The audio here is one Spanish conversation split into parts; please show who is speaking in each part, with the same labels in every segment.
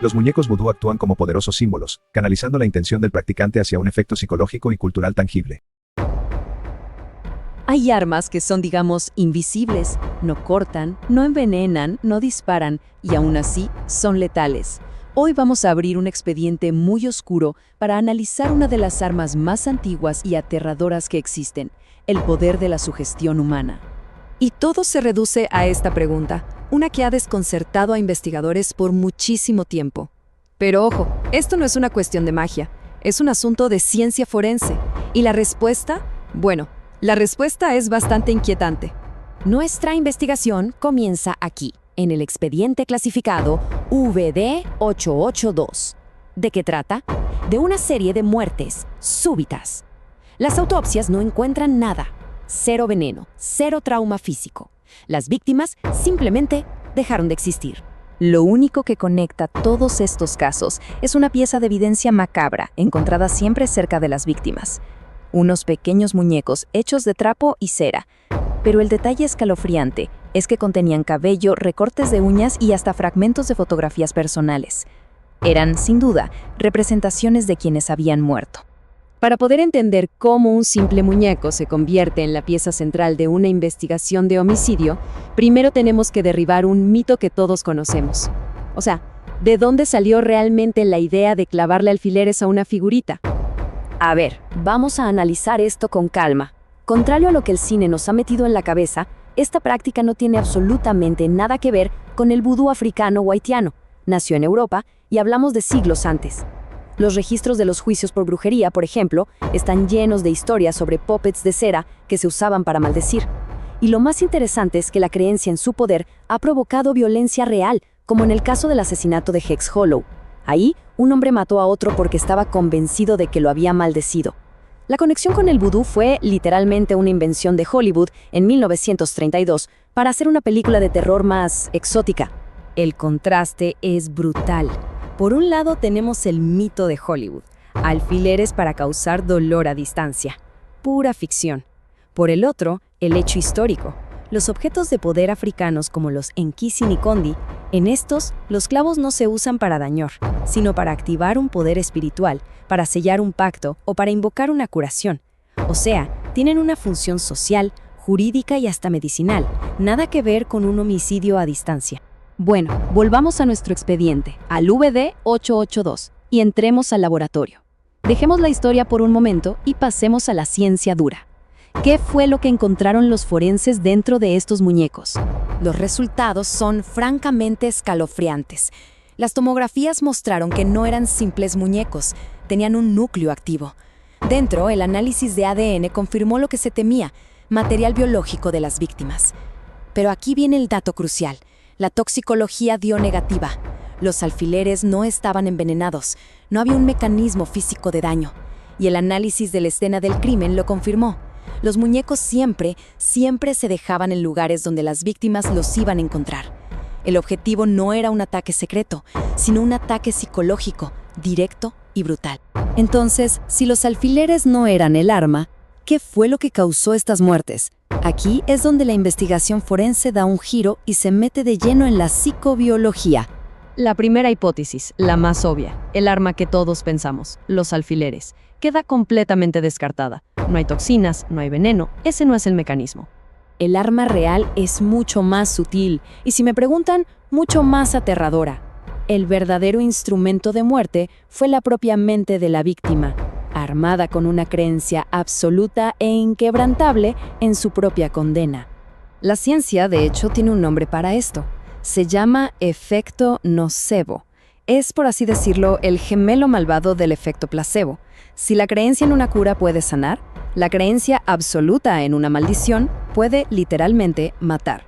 Speaker 1: Los muñecos vudú actúan como poderosos símbolos, canalizando la intención del practicante hacia un efecto psicológico y cultural tangible.
Speaker 2: Hay armas que son, digamos, invisibles, no cortan, no envenenan, no disparan y aún así son letales. Hoy vamos a abrir un expediente muy oscuro para analizar una de las armas más antiguas y aterradoras que existen, el poder de la sugestión humana.
Speaker 3: Y todo se reduce a esta pregunta, una que ha desconcertado a investigadores por muchísimo tiempo. Pero ojo, esto no es una cuestión de magia, es un asunto de ciencia forense. ¿Y la respuesta? Bueno, la respuesta es bastante inquietante.
Speaker 4: Nuestra investigación comienza aquí, en el expediente clasificado VD-882. ¿De qué trata? De una serie de muertes súbitas. Las autopsias no encuentran nada. Cero veneno, cero trauma físico. Las víctimas simplemente dejaron de existir.
Speaker 5: Lo único que conecta todos estos casos es una pieza de evidencia macabra encontrada siempre cerca de las víctimas. Unos pequeños muñecos hechos de trapo y cera. Pero el detalle escalofriante es que contenían cabello, recortes de uñas y hasta fragmentos de fotografías personales. Eran, sin duda, representaciones de quienes habían muerto.
Speaker 2: Para poder entender cómo un simple muñeco se convierte en la pieza central de una investigación de homicidio, primero tenemos que derribar un mito que todos conocemos. O sea, ¿de dónde salió realmente la idea de clavarle alfileres a una figurita?
Speaker 4: A ver, vamos a analizar esto con calma. Contrario a lo que el cine nos ha metido en la cabeza, esta práctica no tiene absolutamente nada que ver con el vudú africano o haitiano. Nació en Europa y hablamos de siglos antes. Los registros de los juicios por brujería, por ejemplo, están llenos de historias sobre puppets de cera que se usaban para maldecir. Y lo más interesante es que la creencia en su poder ha provocado violencia real, como en el caso del asesinato de Hex Hollow. Ahí, un hombre mató a otro porque estaba convencido de que lo había maldecido. La conexión con el vudú fue literalmente una invención de Hollywood en 1932 para hacer una película de terror más exótica.
Speaker 3: El contraste es brutal. Por un lado tenemos el mito de Hollywood, alfileres para causar dolor a distancia, pura ficción. Por el otro, el hecho histórico. Los objetos de poder africanos como los Nkisi Nkondi, en estos, los clavos no se usan para dañar, sino para activar un poder espiritual, para sellar un pacto o para invocar una curación. O sea, tienen una función social, jurídica y hasta medicinal, nada que ver con un homicidio a distancia.
Speaker 2: Bueno, volvamos a nuestro expediente, al VD-882, y entremos al laboratorio. Dejemos la historia por un momento y pasemos a la ciencia dura. ¿Qué fue lo que encontraron los forenses dentro de estos muñecos?
Speaker 4: Los resultados son francamente escalofriantes. Las tomografías mostraron que no eran simples muñecos, tenían un núcleo activo. Dentro, el análisis de ADN confirmó lo que se temía, material biológico de las víctimas. Pero aquí viene el dato crucial. La toxicología dio negativa. Los alfileres no estaban envenenados, no había un mecanismo físico de daño. Y el análisis de la escena del crimen lo confirmó. Los muñecos siempre se dejaban en lugares donde las víctimas los iban a encontrar. El objetivo no era un ataque secreto, sino un ataque psicológico, directo y brutal. Entonces, si los alfileres no eran el arma, ¿qué fue lo que causó estas muertes? Aquí es donde la investigación forense da un giro y se mete de lleno en la psicobiología.
Speaker 2: La primera hipótesis, la más obvia, el arma que todos pensamos, los alfileres, queda completamente descartada. No hay toxinas, no hay veneno, ese no es el mecanismo.
Speaker 4: El arma real es mucho más sutil y, si me preguntan, mucho más aterradora. El verdadero instrumento de muerte fue la propia mente de la víctima, armada con una creencia absoluta e inquebrantable en su propia condena. La ciencia, de hecho, tiene un nombre para esto. Se llama efecto nocebo. Es, por así decirlo, el gemelo malvado del efecto placebo. Si la creencia en una cura puede sanar, la creencia absoluta en una maldición puede literalmente matar.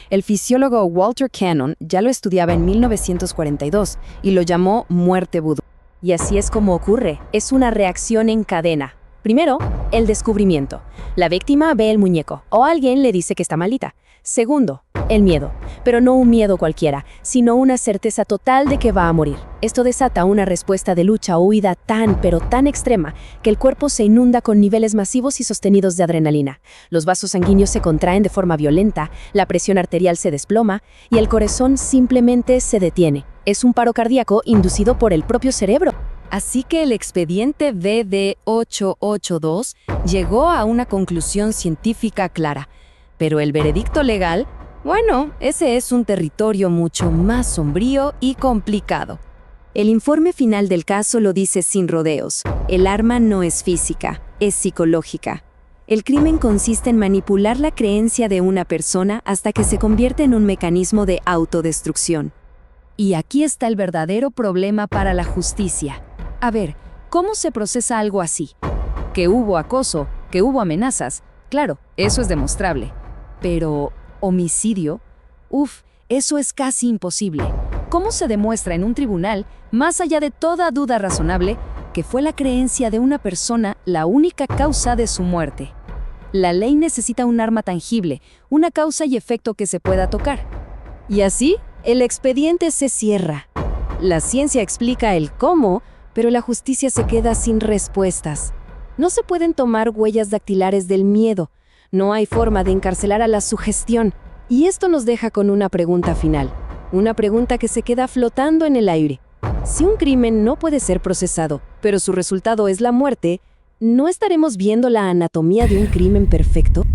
Speaker 4: El fisiólogo Walter Cannon ya lo estudiaba en 1942 y lo llamó muerte vudú. Y así es como ocurre, es una reacción en cadena.
Speaker 3: Primero, el descubrimiento. La víctima ve el muñeco o alguien le dice que está malita. Segundo, el miedo, pero no un miedo cualquiera, sino una certeza total de que va a morir. Esto desata una respuesta de lucha o huida tan, pero tan extrema, que el cuerpo se inunda con niveles masivos y sostenidos de adrenalina. Los vasos sanguíneos se contraen de forma violenta, la presión arterial se desploma y el corazón simplemente se detiene. Es un paro cardíaco inducido por el propio cerebro.
Speaker 4: Así que el expediente BD-882 llegó a una conclusión científica clara. Pero el veredicto legal, bueno, ese es un territorio mucho más sombrío y complicado. El informe final del caso lo dice sin rodeos. El arma no es física, es psicológica. El crimen consiste en manipular la creencia de una persona hasta que se convierte en un mecanismo de autodestrucción. Y aquí está el verdadero problema para la justicia. A ver, ¿cómo se procesa algo así? Que hubo acoso, que hubo amenazas, claro, eso es demostrable. Pero, ¿homicidio? Eso es casi imposible. ¿Cómo se demuestra en un tribunal, más allá de toda duda razonable, que fue la creencia de una persona la única causa de su muerte? La ley necesita un arma tangible, una causa y efecto que se pueda tocar. Y así, el expediente se cierra. La ciencia explica el cómo, pero la justicia se queda sin respuestas. No se pueden tomar huellas dactilares del miedo. No hay forma de encarcelar a la sugestión. Y esto nos deja con una pregunta final. Una pregunta que se queda flotando en el aire. Si un crimen no puede ser procesado, pero su resultado es la muerte, ¿no estaremos viendo la anatomía de un crimen perfecto?